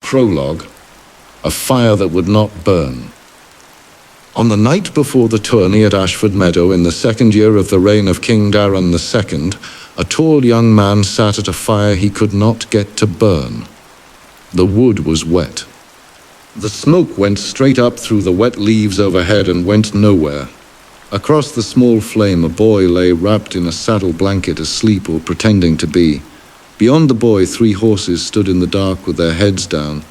Prologue. A fire that would not burn. On the night before the tourney at Ashford Meadow in the second year of the reign of King Darren II, a tall young man sat at a fire he could not get to burn. The wood was wet. The smoke went straight up through the wet leaves overhead and went nowhere. Across the small flame a boy lay wrapped in a saddle blanket, asleep or pretending to be. Beyond the boy 3 horses stood in the dark with their heads down.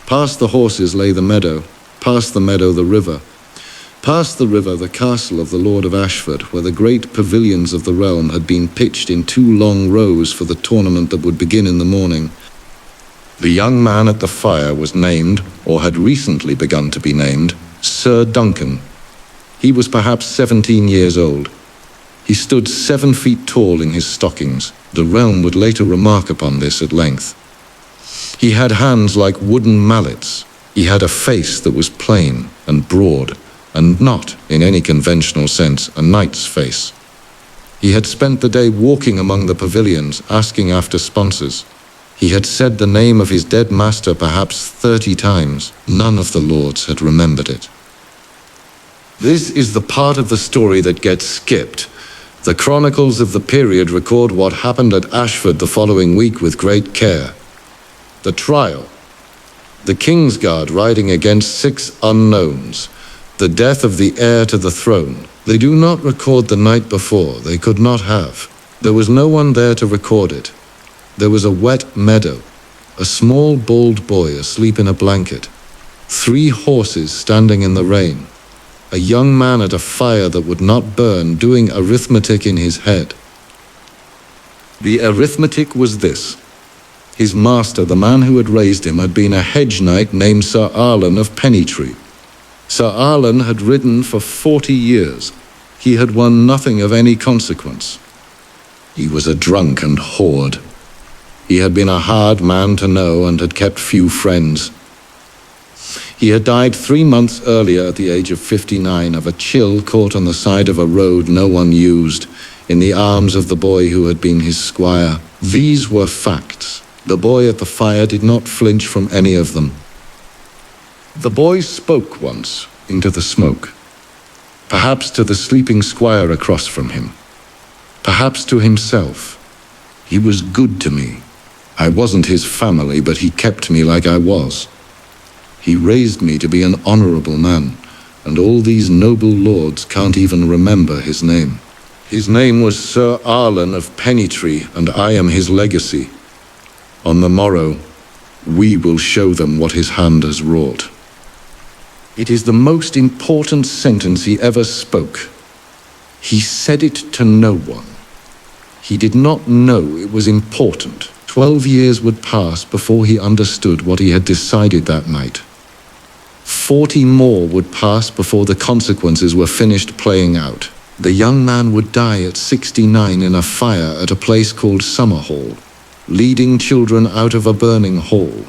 Past the horses lay the meadow, past the meadow the river, past the river the castle of the Lord of Ashford, where the great pavilions of the realm had been pitched in 2 long rows for the tournament that would begin in the morning. The young man at the fire was named, or had recently begun to be named, Sir Duncan. He was perhaps 17 years old. He stood 7 feet tall in his stockings. The realm would later remark upon this at length. He had hands like wooden mallets. He had a face that was plain and broad, and not, in any conventional sense, a knight's face. He had spent the day walking among the pavilions, asking after sponsors. He had said the name of his dead master perhaps 30 times. None of the lords had remembered it. This is the part of the story that gets skipped. The chronicles of the period record what happened at Ashford the following week with great care. The trial, the Kingsguard riding against 6 unknowns, the death of the heir to the throne. They do not record the night before. They could not have. There was no one there to record it. There was a wet meadow, a small bald boy asleep in a blanket, 3 horses standing in the rain, a young man at a fire that would not burn doing arithmetic in his head. The arithmetic was this. His master, the man who had raised him, had been a hedge knight named Sir Arlen of Pennytree. Sir Arlen had ridden for 40 years. He had won nothing of any consequence. He was a drunk and whored. He had been a hard man to know and had kept few friends. He had died 3 months earlier at the age of 59 of a chill caught on the side of a road no one used, in the arms of the boy who had been his squire. These were facts. The boy at the fire did not flinch from any of them. The boy spoke once into the smoke, perhaps to the sleeping squire across from him, perhaps to himself. He was good to me. I wasn't his family, but he kept me like I was. He raised me to be an honorable man, and all these noble lords can't even remember his name. His name was Sir Arlen of Pennytree, and I am his legacy. On the morrow, we will show them what his hand has wrought. It is the most important sentence he ever spoke. He said it to no one. He did not know it was important. 12 years would pass before he understood what he had decided that night. 40 more would pass before the consequences were finished playing out. The young man would die at 69 in a fire at a place called Summerhall, leading children out of a burning hall.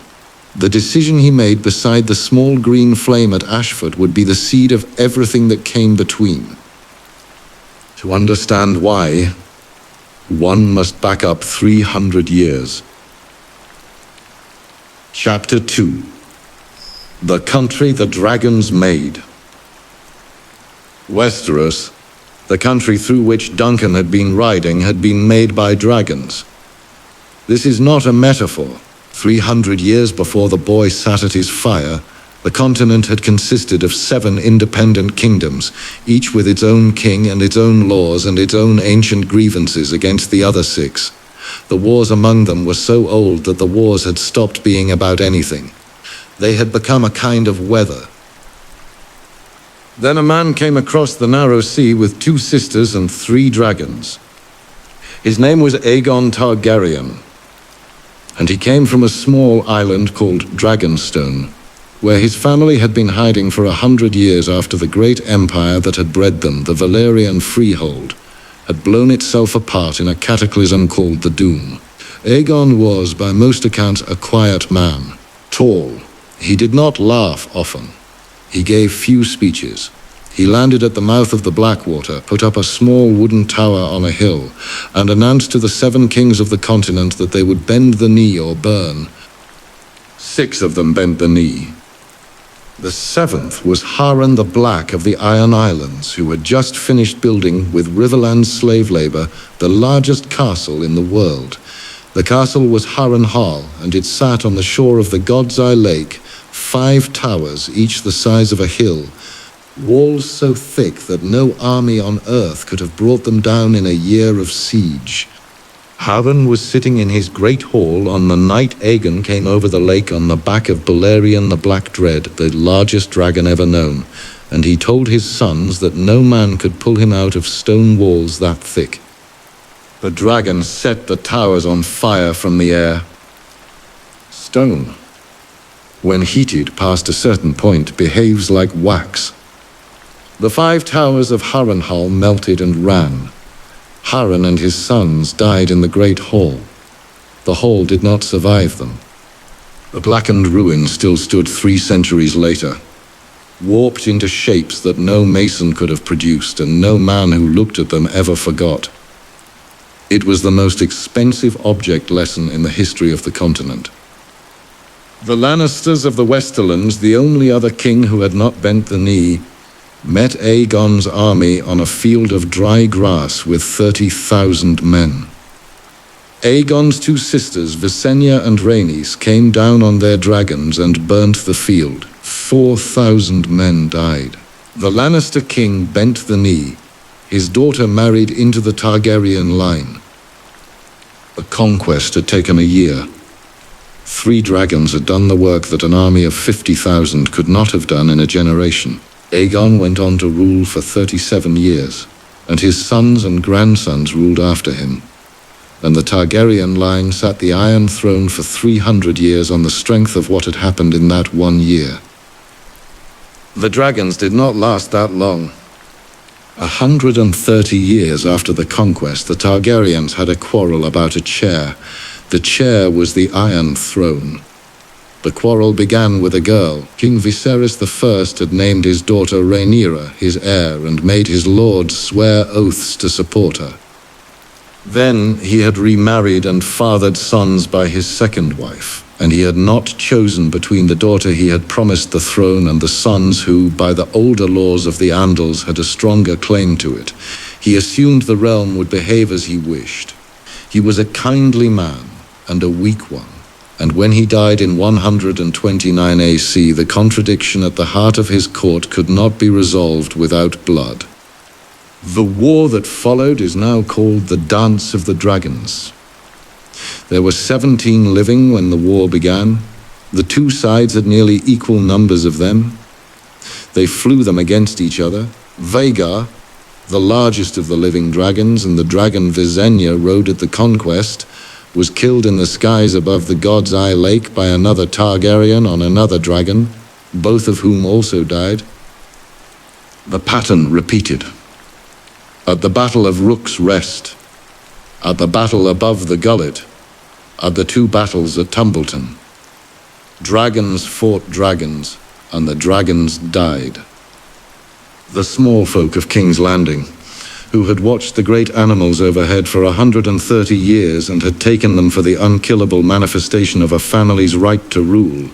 The decision he made beside the small green flame at Ashford would be the seed of everything that came between. To understand why, one must back up 300 years. Chapter 2. The Country the Dragons Made. Westeros, the country through which Duncan had been riding, had been made by dragons. This is not a metaphor. 300 years before the boy sat at his fire, the continent had consisted of 7 independent kingdoms, each with its own king and its own laws and its own ancient grievances against the other 6. The wars among them were so old that the wars had stopped being about anything. They had become a kind of weather. Then a man came across the narrow sea with 2 sisters and 3 dragons. His name was Aegon Targaryen, and he came from a small island called Dragonstone, where his family had been hiding for 100 years after the great empire that had bred them, the Valyrian Freehold, had blown itself apart in a cataclysm called the Doom. Aegon was, by most accounts, a quiet man, tall. He did not laugh often. He gave few speeches. He landed at the mouth of the Blackwater, put up a small wooden tower on a hill, and announced to the 7 kings of the continent that they would bend the knee or burn. 6 of them bent the knee. The 7th was Harren the Black of the Iron Islands, who had just finished building, with Riverland slave labor, the largest castle in the world. The castle was Harren Hall, and it sat on the shore of the God's Eye Lake, 5 towers, each the size of a hill, walls so thick that no army on earth could have brought them down in a year of siege. Harren was sitting in his great hall on the night Aegon came over the lake on the back of Balerion the Black Dread, the largest dragon ever known, and he told his sons that no man could pull him out of stone walls that thick. The dragon set the towers on fire from the air. Stone, when heated past a certain point, behaves like wax. The 5 towers of Harrenhal melted and ran. Harren and his sons died in the great hall. The hall did not survive them. The blackened ruins still stood 3 centuries later, warped into shapes that no mason could have produced and no man who looked at them ever forgot. It was the most expensive object lesson in the history of the continent. The Lannisters of the Westerlands, the only other king who had not bent the knee, met Aegon's army on a field of dry grass with 30,000 men. Aegon's 2 sisters, Visenya and Rhaenys, came down on their dragons and burnt the field. 4,000 men died. The Lannister king bent the knee. His daughter married into the Targaryen line. The conquest had taken a year. 3 dragons had done the work that an army of 50,000 could not have done in a generation. Aegon went on to rule for 37 years, and his sons and grandsons ruled after him. And the Targaryen line sat the Iron Throne for 300 years on the strength of what had happened in that 1 year. The dragons did not last that long. 130 years after the conquest, the Targaryens had a quarrel about a chair. The chair was the Iron Throne. The quarrel began with a girl. King Viserys I had named his daughter Rhaenyra his heir and made his lords swear oaths to support her. Then he had remarried and fathered sons by his second wife, and he had not chosen between the daughter he had promised the throne and the sons who, by the older laws of the Andals, had a stronger claim to it. He assumed the realm would behave as he wished. He was a kindly man and a weak one. And when he died in 129 AC, the contradiction at the heart of his court could not be resolved without blood. The war that followed is now called the Dance of the Dragons. There were 17 living when the war began. The 2 sides had nearly equal numbers of them. They flew them against each other. Vhagar, the largest of the living dragons, and the dragon Visenya rode at the Conquest, was killed in the skies above the God's Eye Lake by another Targaryen on another dragon, both of whom also died. The pattern repeated. At the Battle of Rook's Rest, at the battle above the Gullet, at the 2 battles at Tumbleton. Dragons fought dragons, and the dragons died. The small folk of King's Landing, who had watched the great animals overhead for 130 years and had taken them for the unkillable manifestation of a family's right to rule,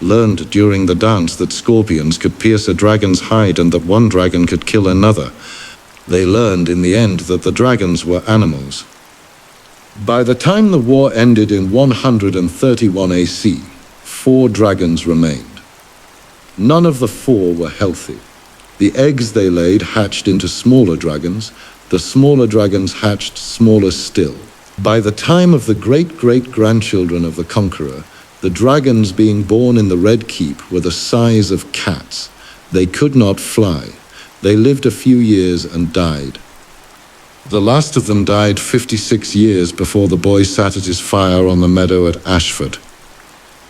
learned during the dance that scorpions could pierce a dragon's hide and that one dragon could kill another. They learned in the end that the dragons were animals. By the time the war ended in 131 AC, 4 dragons remained. None of the 4 were healthy. The eggs they laid hatched into smaller dragons. The smaller dragons hatched smaller still. By the time of the great-great-grandchildren of the Conqueror, the dragons being born in the Red Keep were the size of cats. They could not fly. They lived a few years and died. The last of them died 56 years before the boy sat at his fire on the meadow at Ashford.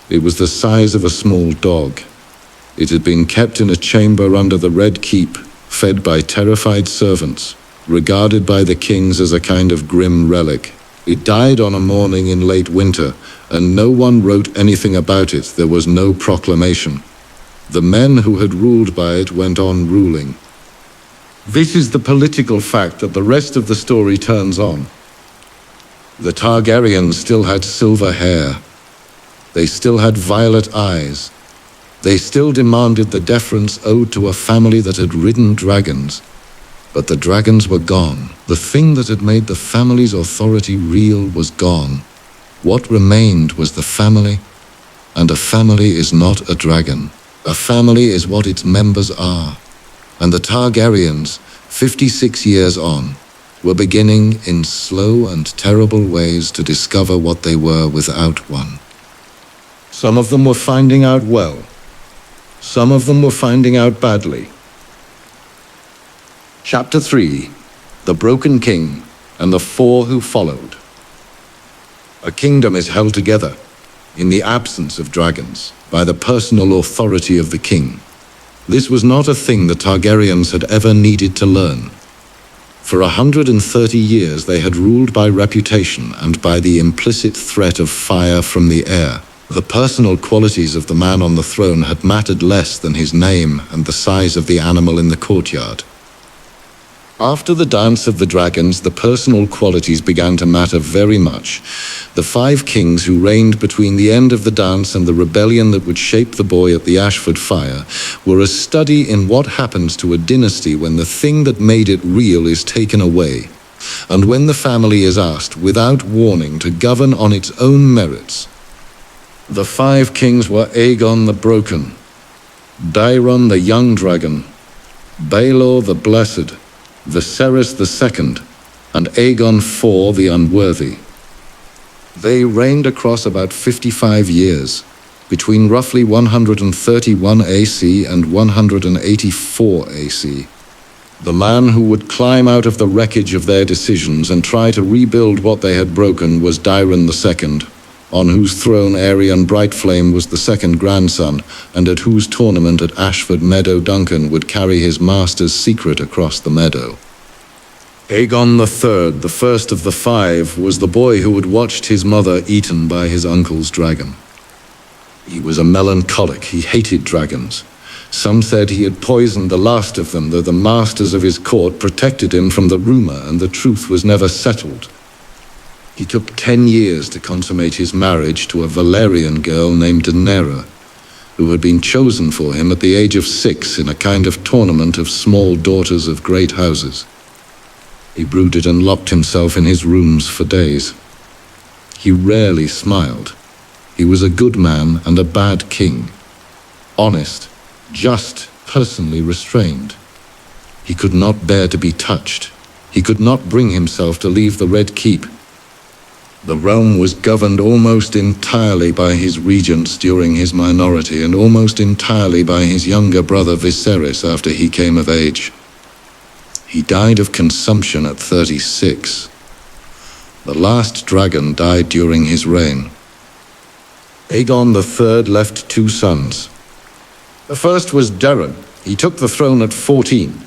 It was the size of a small dog. It had been kept in a chamber under the Red Keep, fed by terrified servants, regarded by the kings as a kind of grim relic. It died on a morning in late winter, and no one wrote anything about it. There was no proclamation. The men who had ruled by it went on ruling. This is the political fact that the rest of the story turns on. The Targaryens still had silver hair. They still had violet eyes. They still demanded the deference owed to a family that had ridden dragons. But the dragons were gone. The thing that had made the family's authority real was gone. What remained was the family, and a family is not a dragon. A family is what its members are. And the Targaryens, 56 years on, were beginning in slow and terrible ways to discover what they were without one. Some of them were finding out well. Some of them were finding out badly. Chapter 3: The Broken King and the Four Who Followed. A kingdom is held together, in the absence of dragons, by the personal authority of the king. This was not a thing the Targaryens had ever needed to learn. For 130 years they had ruled by reputation and by the implicit threat of fire from the air. The personal qualities of the man on the throne had mattered less than his name and the size of the animal in the courtyard. After the dance of the dragons, the personal qualities began to matter very much. The 5 kings who reigned between the end of the dance and the rebellion that would shape the boy at the Ashford fire were a study in what happens to a dynasty when the thing that made it real is taken away, and when the family is asked, without warning, to govern on its own merits. The 5 kings were Aegon the Broken, Daeron the Young Dragon, Baelor the Blessed, Westeros II, and Aegon IV the Unworthy. They reigned across about 55 years, between roughly 131 AC and 184 AC. The man who would climb out of the wreckage of their decisions and try to rebuild what they had broken was Daeron II, on whose throne Aerion Brightflame was the second grandson, and at whose tournament at Ashford Meadow Duncan would carry his master's secret across the meadow. Aegon III, the first of the 5, was the boy who had watched his mother eaten by his uncle's dragon. He was a melancholic. He hated dragons. Some said he had poisoned the last of them, though the masters of his court protected him from the rumor, and the truth was never settled. He took 10 years to consummate his marriage to a Valyrian girl named Daenerys, who had been chosen for him at the age of 6 in a kind of tournament of small daughters of great houses. He brooded and locked himself in his rooms for days. He rarely smiled. He was a good man and a bad king. Honest, just, personally restrained. He could not bear to be touched. He could not bring himself to leave the Red Keep. The realm was governed almost entirely by his regents during his minority and almost entirely by his younger brother Viserys after he came of age. He died of consumption at 36. The last dragon died during his reign. Aegon III left 2 sons. The first was Daeron. He took the throne at 14.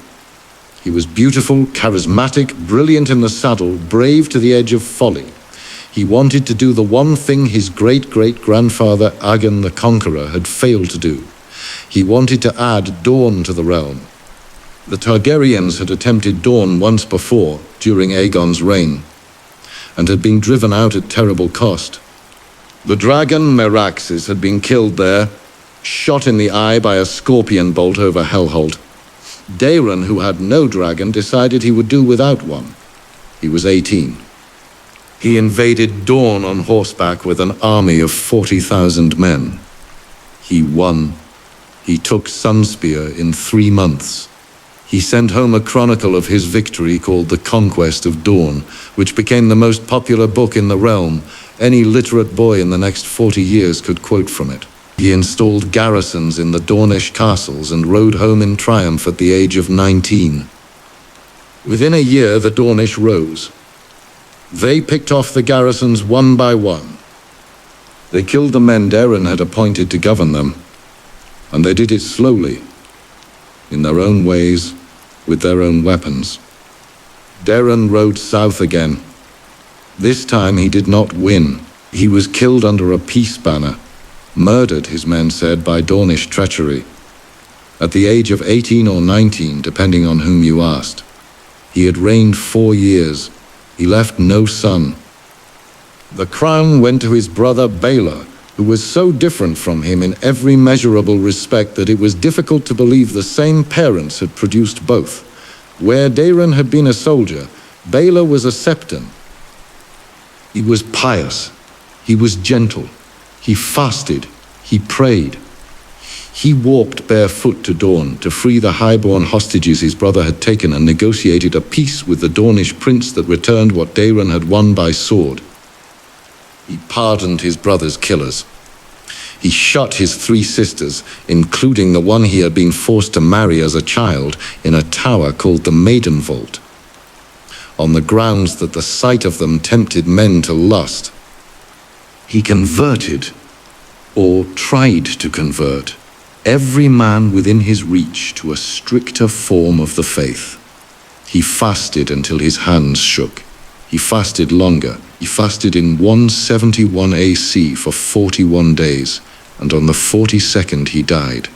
He was beautiful, charismatic, brilliant in the saddle, brave to the edge of folly. He wanted to do the one thing his great-great-grandfather Aegon the Conqueror had failed to do. He wanted to add Dawn to the realm. The Targaryens had attempted Dawn once before, during Aegon's reign, and had been driven out at terrible cost. The dragon Meraxes had been killed there, shot in the eye by a scorpion bolt over Hellholt. Daeron, who had no dragon, decided he would do without one. He was 18. He invaded Dawn on horseback with an army of 40,000 men. He won. He took Sunspear in 3 months. He sent home a chronicle of his victory called The Conquest of Dawn, which became the most popular book in the realm. Any literate boy in the next 40 years could quote from it. He installed garrisons in the Dornish castles and rode home in triumph at the age of 19. Within a year, the Dornish rose. They picked off the garrisons one by one. They killed the men Daeron had appointed to govern them, and they did it slowly, in their own ways, with their own weapons. Daeron rode south again. This time he did not win. He was killed under a peace banner, murdered, his men said, by Dornish treachery. At the age of 18 or 19, depending on whom you asked. He had reigned 4 years. He left no son. The crown went to his brother Baelor, who was so different from him in every measurable respect that it was difficult to believe the same parents had produced both. Where Daeron had been a soldier, Baelor was a septon. He was pious, he was gentle, he fasted, he prayed. He walked barefoot to Dorne to free the highborn hostages his brother had taken and negotiated a peace with the Dornish prince that returned what Daeron had won by sword. He pardoned his brother's killers. He shot his 3 sisters, including the one he had been forced to marry as a child, in a tower called the Maiden Vault, on the grounds that the sight of them tempted men to lust. He converted, or tried to convert, every man within his reach to a stricter form of the faith. He fasted until his hands shook. He fasted longer. He fasted in 171 AC for 41 days, and on the 42nd he died.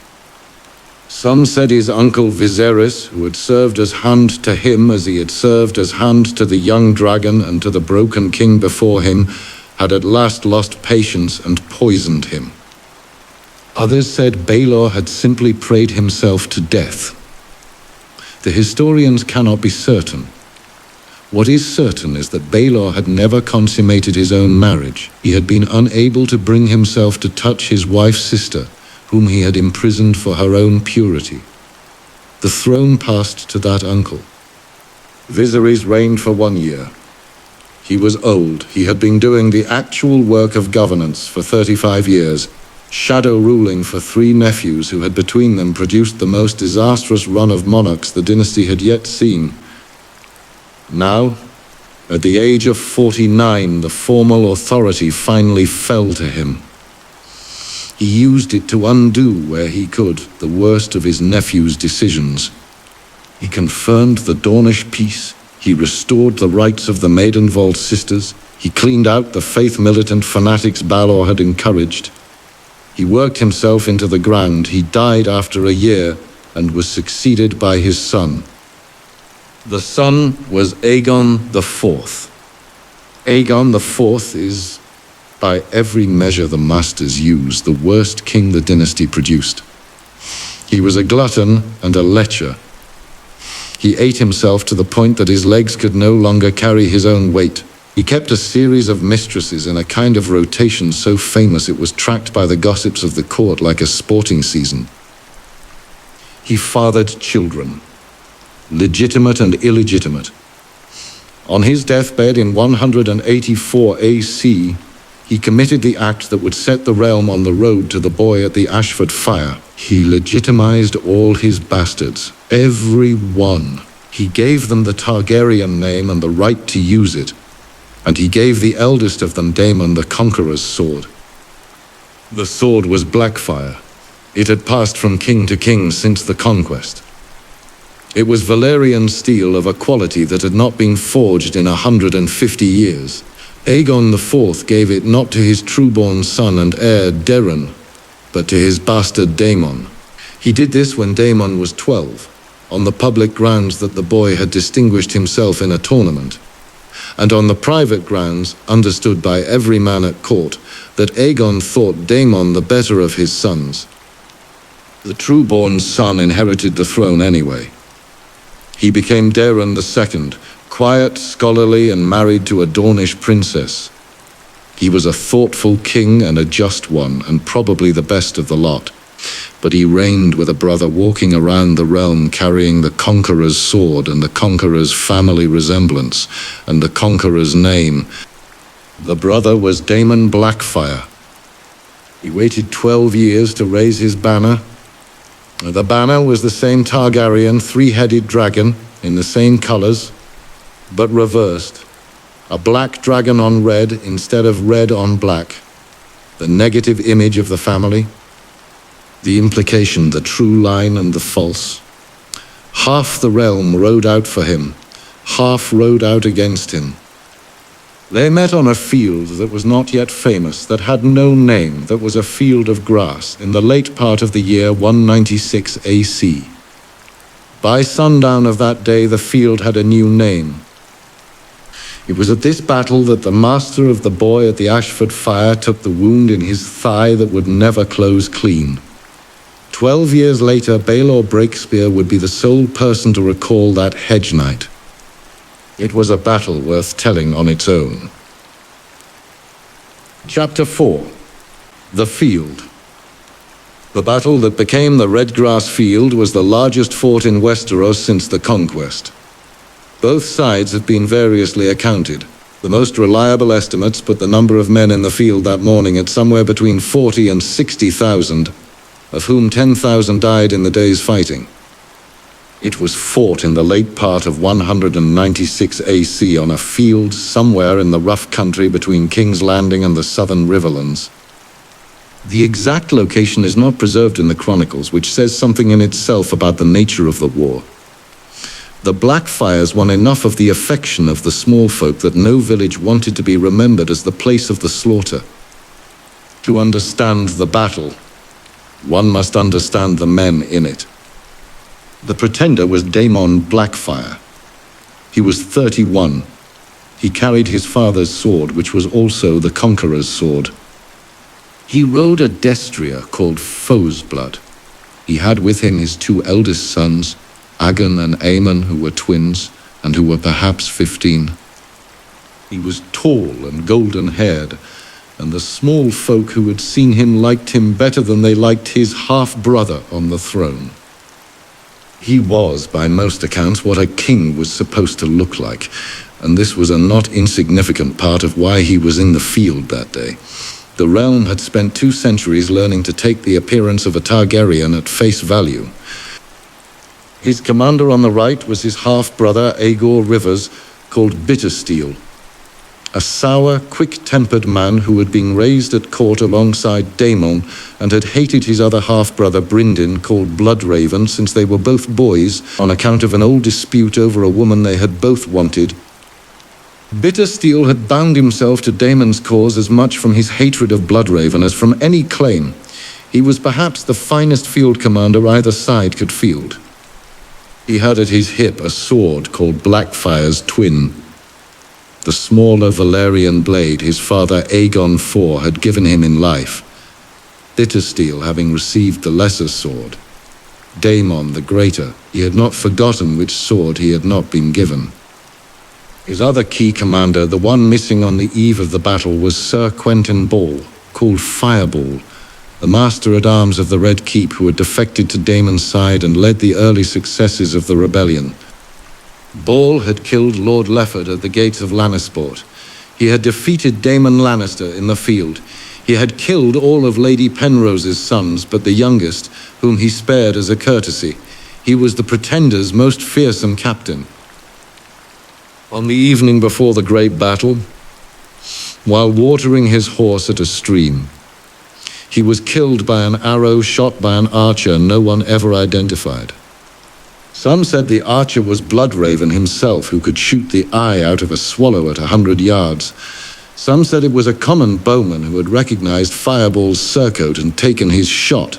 Some said his uncle Viserys, who had served as hand to him as he had served as hand to the young dragon and to the broken king before him, had at last lost patience and poisoned him. Others said Baelor had simply prayed himself to death. The historians cannot be certain. What is certain is that Baelor had never consummated his own marriage. He had been unable to bring himself to touch his wife's sister, whom he had imprisoned for her own purity. The throne passed to that uncle. Viserys reigned for 1 year. He was old. He had been doing the actual work of governance for 35 years, shadow ruling for 3 nephews who had between them produced the most disastrous run of monarchs the dynasty had yet seen. Now, at the age of 49, the formal authority finally fell to him. He used it to undo, where he could, the worst of his nephew's decisions. He confirmed the Dornish peace. He restored the rights of the Maidenvold sisters. He cleaned out the faith-militant fanatics Balor had encouraged. He worked himself into the ground. He died after a year and was succeeded by his son. The son was Aegon the Fourth. Aegon the Fourth is, by every measure the masters use, the worst king the dynasty produced. He was a glutton and a lecher. He ate himself to the point that his legs could no longer carry his own weight. He kept a series of mistresses in a kind of rotation so famous it was tracked by the gossips of the court like a sporting season. He fathered children, legitimate and illegitimate. On his deathbed in 184 AC, he committed the act that would set the realm on the road to the boy at the Ashford fire. He legitimized all his bastards, every one. He gave them the Targaryen name and the right to use it, and he gave the eldest of them Daemon the Conqueror's sword. The sword was Blackfire. It had passed from king to king since the Conquest. It was Valyrian steel of a quality that had not been forged in 150 years. Aegon IV gave it not to his true-born son and heir Daeron, but to his bastard Daemon. He did this when Daemon was 12, on the public grounds that the boy had distinguished himself in a tournament, and on the private grounds, understood by every man at court, that Aegon thought Daemon the better of his sons. The true-born son inherited the throne anyway. He became Daeron II, quiet, scholarly, and married to a Dornish princess. He was a thoughtful king and a just one, and probably the best of the lot. But he reigned with a brother walking around the realm carrying the Conqueror's sword and the Conqueror's family resemblance, and the Conqueror's name. The brother was Daemon Blackfire. He waited 12 years to raise his banner. The banner was the same Targaryen 3-headed dragon in the same colors, but reversed. A black dragon on red instead of red on black. The negative image of the family. The implication, the true line and the false. Half the realm rode out for him, half rode out against him. They met on a field that was not yet famous, that had no name, that was a field of grass, in the late part of the year 196 AC. By sundown of that day, the field had a new name. It was at this battle that the master of the boy at the Ashford fire took the wound in his thigh that would never close clean. 12 years later, Baelor Breakspear would be the sole person to recall that Hedge night. It was a battle worth telling on its own. Chapter 4. The Field. The battle that became the Redgrass Field was the largest fort in Westeros since the Conquest. Both sides have been variously accounted. The most reliable estimates put the number of men in the field that morning at somewhere between 40 and 60,000, of whom 10,000 died in the day's fighting. It was fought in the late part of 196 AC on a field somewhere in the rough country between King's Landing and the southern Riverlands. The exact location is not preserved in the chronicles, which says something in itself about the nature of the war. The Blackfires won enough of the affection of the small folk that no village wanted to be remembered as the place of the slaughter. To understand the battle, one must understand the men in it. The pretender was Daemon Blackfire. He was 31. He carried his father's sword, which was also the Conqueror's sword. He rode a destrier called Foe's Blood. He had with him his two eldest sons, Aegon and Aemon, who were twins, and who were perhaps 15. He was tall and golden-haired, and the small folk who had seen him liked him better than they liked his half-brother on the throne. He was, by most accounts, what a king was supposed to look like, and this was a not insignificant part of why he was in the field that day. The realm had spent 2 centuries learning to take the appearance of a Targaryen at face value. His commander on the right was his half-brother, Aegor Rivers, called Bittersteel, a sour, quick-tempered man who had been raised at court alongside Daemon and had hated his other half-brother Bryndin, called Bloodraven, since they were both boys on account of an old dispute over a woman they had both wanted. Bittersteel had bound himself to Daemon's cause as much from his hatred of Bloodraven as from any claim. He was perhaps the finest field commander either side could field. He had at his hip a sword called Blackfire's twin. The smaller Valyrian blade his father Aegon IV had given him in life, Bittersteel having received the lesser sword. Daemon the greater, he had not forgotten which sword he had not been given. His other key commander, the one missing on the eve of the battle, was Sir Quentyn Ball, called Fireball, the master-at-arms of the Red Keep who had defected to Daemon's side and led the early successes of the rebellion. Ball had killed Lord Lefford at the gates of Lannisport. He had defeated Daemon Lannister in the field. He had killed all of Lady Penrose's sons but the youngest, whom he spared as a courtesy. He was the Pretender's most fearsome captain. On the evening before the great battle, while watering his horse at a stream, he was killed by an arrow shot by an archer no one ever identified. Some said the archer was Bloodraven himself, who could shoot the eye out of a swallow at 100 yards. Some said it was a common bowman who had recognized Fireball's surcoat and taken his shot.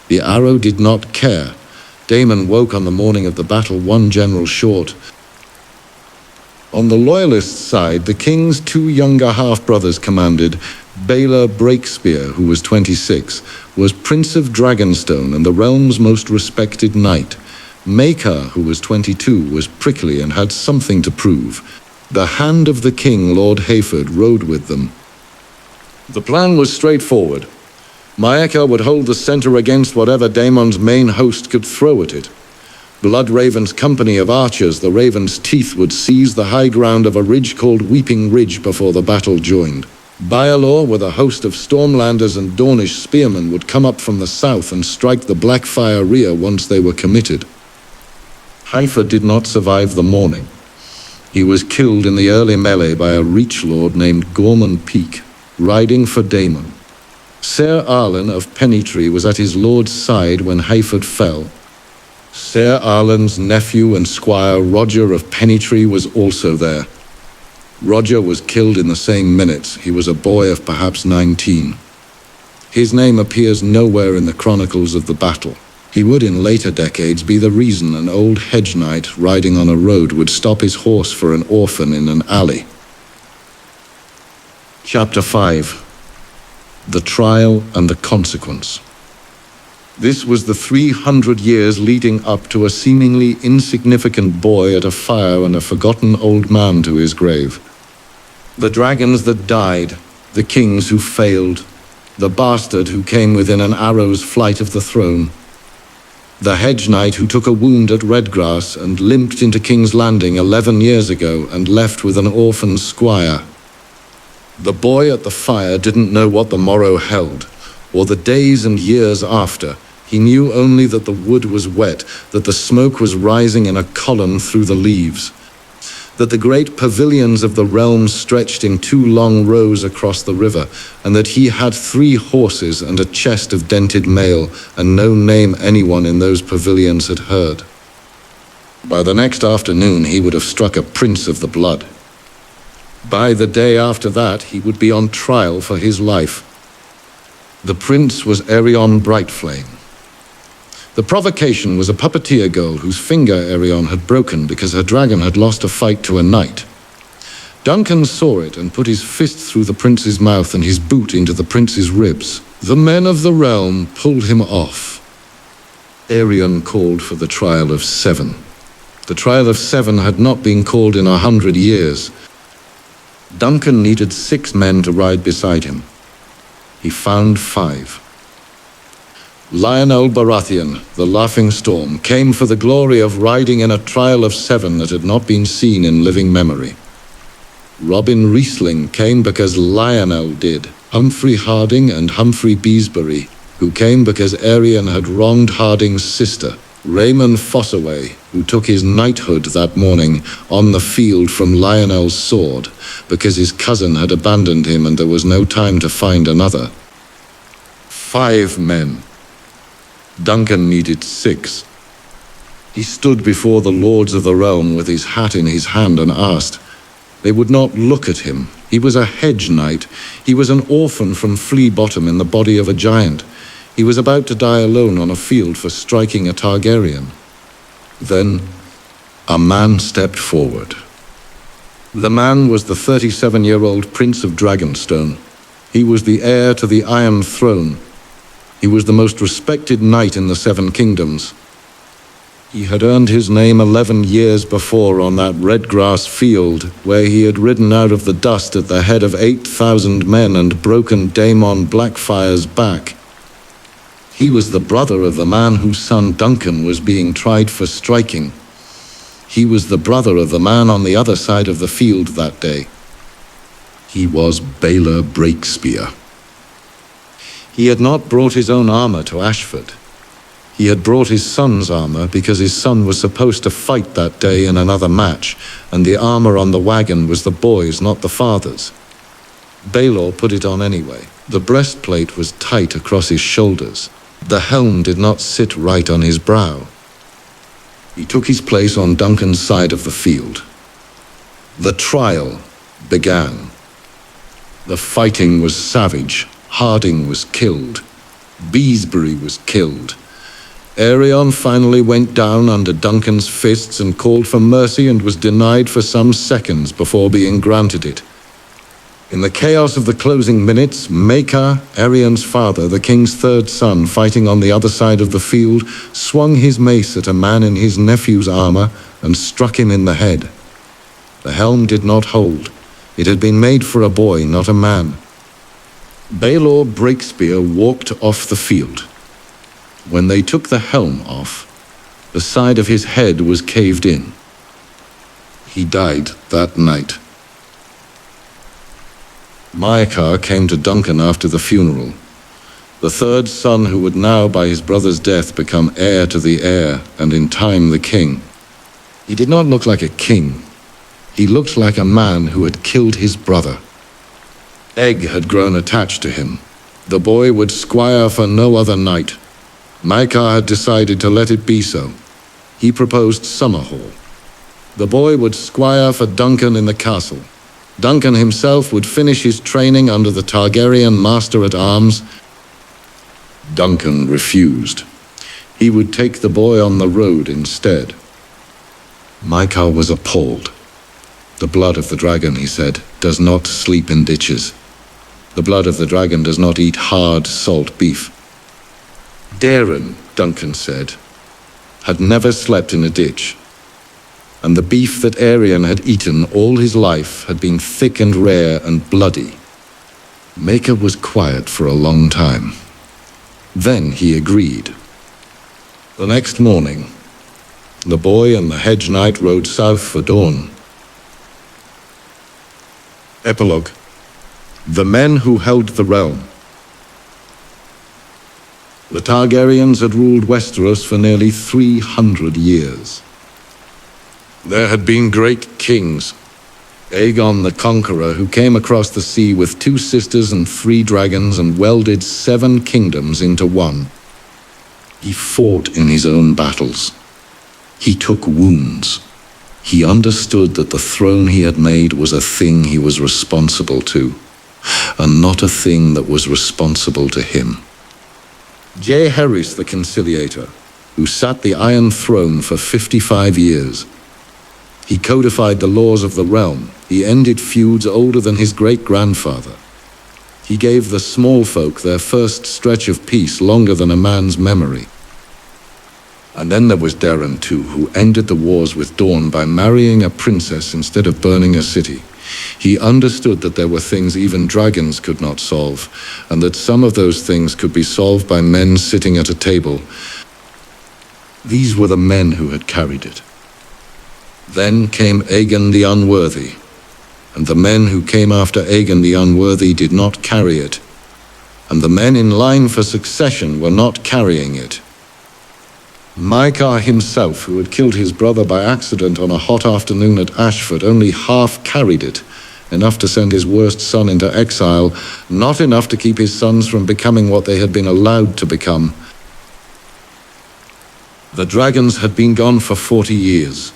The arrow did not care. Daemon woke on the morning of the battle 1 general short. On the Loyalist side, the king's 2 younger half-brothers commanded. Baelor Breakspear, who was 26, was Prince of Dragonstone and the realm's most respected knight. Maekar, who was 22, was prickly and had something to prove. The hand of the king, Lord Hayford, rode with them. The plan was straightforward. Maekar would hold the center against whatever Daemon's main host could throw at it. Bloodraven's company of archers, the Raven's Teeth, would seize the high ground of a ridge called Weeping Ridge before the battle joined. Baelor, with a host of Stormlanders and Dornish spearmen, would come up from the south and strike the Blackfire rear once they were committed. Hayford did not survive the morning. He was killed in the early melee by a Reach Lord named Gorman Peak, riding for Daemon. Ser Arlen of Pennytree was at his lord's side when Hayford fell. Ser Arlen's nephew and squire Roger of Pennytree was also there. Roger was killed in the same minutes. He was a boy of perhaps 19. His name appears nowhere in the chronicles of the battle. He would in later decades be the reason an old hedge knight riding on a road would stop his horse for an orphan in an alley. Chapter 5. The Trial and the Consequence. This was the 300 years leading up to a seemingly insignificant boy at a fire and a forgotten old man to his grave. The dragons that died, the kings who failed, the bastard who came within an arrow's flight of the throne, the hedge knight who took a wound at Redgrass and limped into King's Landing 11 years ago and left with an orphan squire. The boy at the fire didn't know what the morrow held, or the days and years after. He knew only that the wood was wet, that the smoke was rising in a column through the leaves, that the great pavilions of the realm stretched in 2 long rows across the river, and that he had 3 horses and a chest of dented mail, and no name anyone in those pavilions had heard. By the next afternoon he would have struck a prince of the blood. By the day after that he would be on trial for his life. The prince was Aegon Brightflame. The provocation was a puppeteer girl whose finger Aegon had broken because her dragon had lost a fight to a knight. Duncan saw it and put his fist through the prince's mouth and his boot into the prince's ribs. The men of the realm pulled him off. Aegon called for the trial of 7. The trial of 7 had not been called in 100 years. Duncan needed 6 men to ride beside him. He found 5. Lionel Baratheon, the Laughing Storm, came for the glory of riding in a trial of 7 that had not been seen in living memory. Robin Riesling came because Lionel did. Humphrey Harding and Humphrey Beesbury, who came because Aegon had wronged Harding's sister. Raymond Fossaway, who took his knighthood that morning on the field from Lionel's sword, because his cousin had abandoned him and there was no time to find another. 5 men. Duncan needed 6. He stood before the lords of the realm with his hat in his hand and asked. They would not look at him. He was a hedge knight. He was an orphan from Flea Bottom in the body of a giant. He was about to die alone on a field for striking a Targaryen. Then a man stepped forward. The man was the 37-year-old Prince of Dragonstone. He was the heir to the Iron Throne. He was the most respected knight in the 7 kingdoms. He had earned his name 11 years before on that Redgrass Field, where he had ridden out of the dust at the head of 8,000 men and broken Daemon Blackfire's back. He was the brother of the man whose son Duncan was being tried for striking. He was the brother of the man on the other side of the field that day. He was Baelor Breakspear. He had not brought his own armor to Ashford. He had brought his son's armor because his son was supposed to fight that day in another match, and the armor on the wagon was the boy's, not the father's. Baelor put it on anyway. The breastplate was tight across his shoulders. The helm did not sit right on his brow. He took his place on Duncan's side of the field. The trial began. The fighting was savage. Harding was killed. Beesbury was killed. Aegon finally went down under Duncan's fists and called for mercy and was denied for some seconds before being granted it. In the chaos of the closing minutes, Maekar, Aerion's father, the king's 3rd son, fighting on the other side of the field, swung his mace at a man in his nephew's armor and struck him in the head. The helm did not hold. It had been made for a boy, not a man. Baelor Breakspear walked off the field. When they took the helm off, the side of his head was caved in. He died that night. Maekar came to Duncan after the funeral. The 3rd son who would now, by his brother's death, become heir to the heir, and in time the king. He did not look like a king. He looked like a man who had killed his brother. Egg had grown attached to him. The boy would squire for no other knight. Maekar had decided to let it be so. He proposed Summerhall. The boy would squire for Duncan in the castle. Duncan himself would finish his training under the Targaryen Master-at-Arms. Duncan refused. He would take the boy on the road instead. Maekar was appalled. The blood of the dragon, he said, does not sleep in ditches. The blood of the dragon does not eat hard, salt beef. Daeron, Duncan said, had never slept in a ditch, and the beef that Aerion had eaten all his life had been thick and rare and bloody. Maker was quiet for a long time. Then he agreed. The next morning, the boy and the Hedge Knight rode south for dawn. Epilogue. The men who held the realm. The Targaryens had ruled Westeros for nearly 300 years. There had been great kings. Aegon the Conqueror, who came across the sea with 2 sisters and 3 dragons and welded 7 kingdoms into one. He fought in his own battles. He took wounds. He understood that the throne he had made was a thing he was responsible to, and not a thing that was responsible to him. Jaehaerys the Conciliator, who sat the Iron Throne for 55 years. He codified the laws of the realm. He ended feuds older than his great-grandfather. He gave the small folk their first stretch of peace longer than a man's memory. And then there was Daeron too, who ended the wars with Dawn by marrying a princess instead of burning a city. He understood that there were things even dragons could not solve, and that some of those things could be solved by men sitting at a table. These were the men who had carried it. Then came Aegon the Unworthy, and the men who came after Aegon the Unworthy did not carry it, and the men in line for succession were not carrying it. Maekar himself, who had killed his brother by accident on a hot afternoon at Ashford, only half carried it, enough to send his worst son into exile, not enough to keep his sons from becoming what they had been allowed to become. The dragons had been gone for 40 years.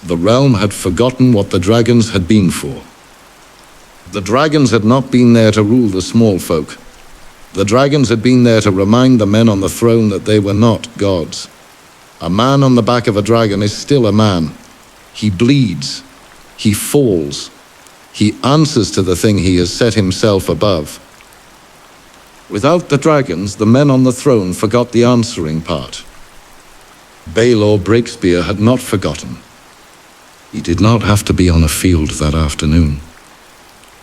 The realm had forgotten what the dragons had been for. The dragons had not been there to rule the small folk. The dragons had been there to remind the men on the throne that they were not gods. A man on the back of a dragon is still a man. He bleeds. He falls. He answers to the thing he has set himself above. Without the dragons, the men on the throne forgot the answering part. Baelor Breakspear had not forgotten. He did not have to be on a field that afternoon.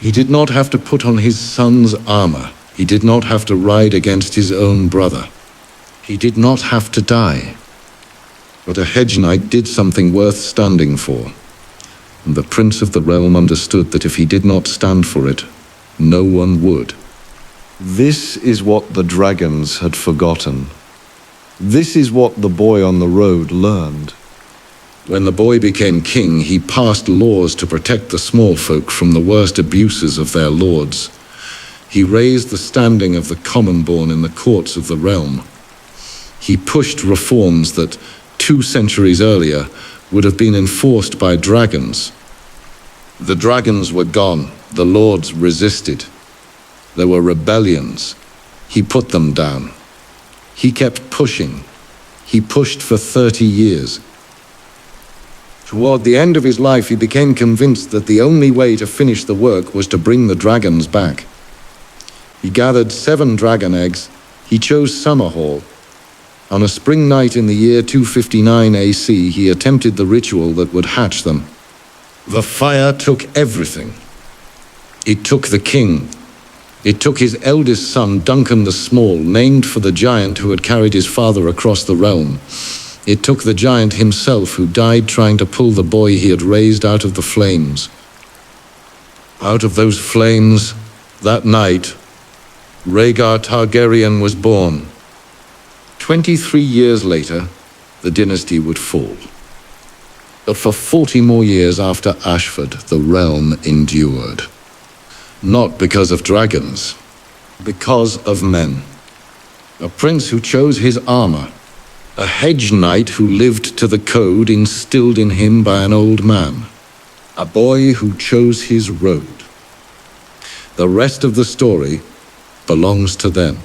He did not have to put on his son's armor. He did not have to ride against his own brother. He did not have to die. But a Hedge Knight did something worth standing for. And the Prince of the Realm understood that if he did not stand for it, no one would. This is what the dragons had forgotten. This is what the boy on the road learned. When the boy became king, he passed laws to protect the small folk from the worst abuses of their lords. He raised the standing of the common-born in the courts of the realm. He pushed reforms that, 2 centuries earlier, would have been enforced by dragons. The dragons were gone. The lords resisted. There were rebellions. He put them down. He kept pushing. He pushed for 30 years. Toward the end of his life, he became convinced that the only way to finish the work was to bring the dragons back. He gathered 7 dragon eggs. He chose Summerhall. On a spring night in the year 259 AC, he attempted the ritual that would hatch them. The fire took everything. It took the king. It took his eldest son, Duncan the Small, named for the giant who had carried his father across the realm. It took the giant himself, who died trying to pull the boy he had raised out of the flames. Out of those flames, that night, Rhaegar Targaryen was born. 23 years later, the dynasty would fall. But for 40 more years after Ashford, the realm endured. Not because of dragons, because of men. A prince who chose his armor. A Hedge Knight who lived to the code instilled in him by an old man. A boy who chose his road. The rest of the story belongs to them.